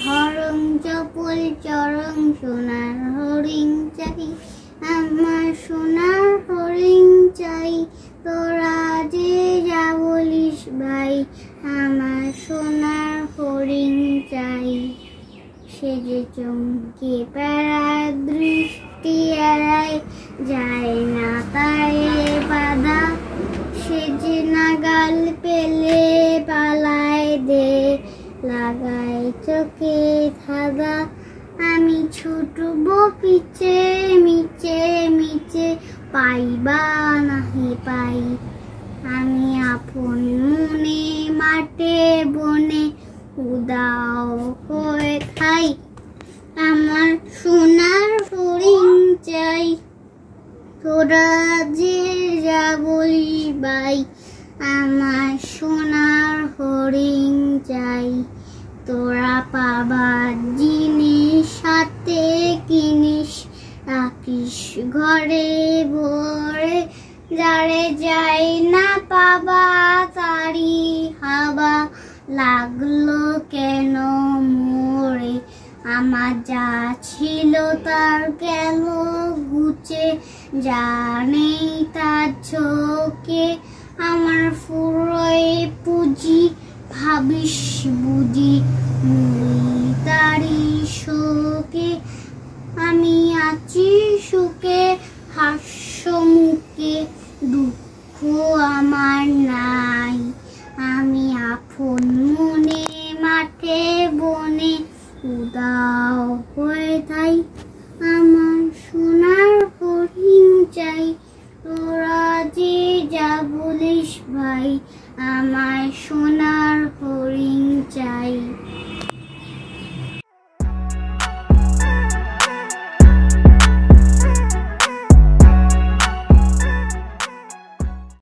হরং চপল চরং সোনার হরিণ চাই, আমার সোনার হরিণ চাই। তোরা যে যা বলিস ভাই, আমার সোনার হরিণ চাই। সে যে চমকে বেড়ায় দৃষ্টি এড়ায়, যায় না তারে বাধা। সে যে নাগাল পেলে পালায় দে, লাগায় চোখে ধাঁধা। আমি ছুটবো পিছে মিছে মিছে, পাইবা নাহি পাই। আমি আপন মনে মাঠে বনে, উদাও হয়ে খাই। আমার সোনার হরিণ চাই, তোরা যে যা বলিস ভাই, আমার সোনার হরিণ চাই। তোরা পাবার জিনিস সাথে কিনিস, রাখিস ঘরে ভরে। যারে যাই না পাবা তারি হাবা, লাগলো কেন মোরে। আমার যা ছিল তার গেল গুচে, যা নেই তার ঝোঁকে। আমার ফুরোয় পুঁজি ভাবিস বুঝি, তারি শোকে। আমি আছি সুখে হাস্য মুখে, দুঃখ আমার নাই। আমি আপন মনে মাঠে বনে, উদাও হয়ে তাই। আমার সোনার হরিণ চাই, তোরা যে যা বলিস ভাই, আমার সোনার হরিণ চাই।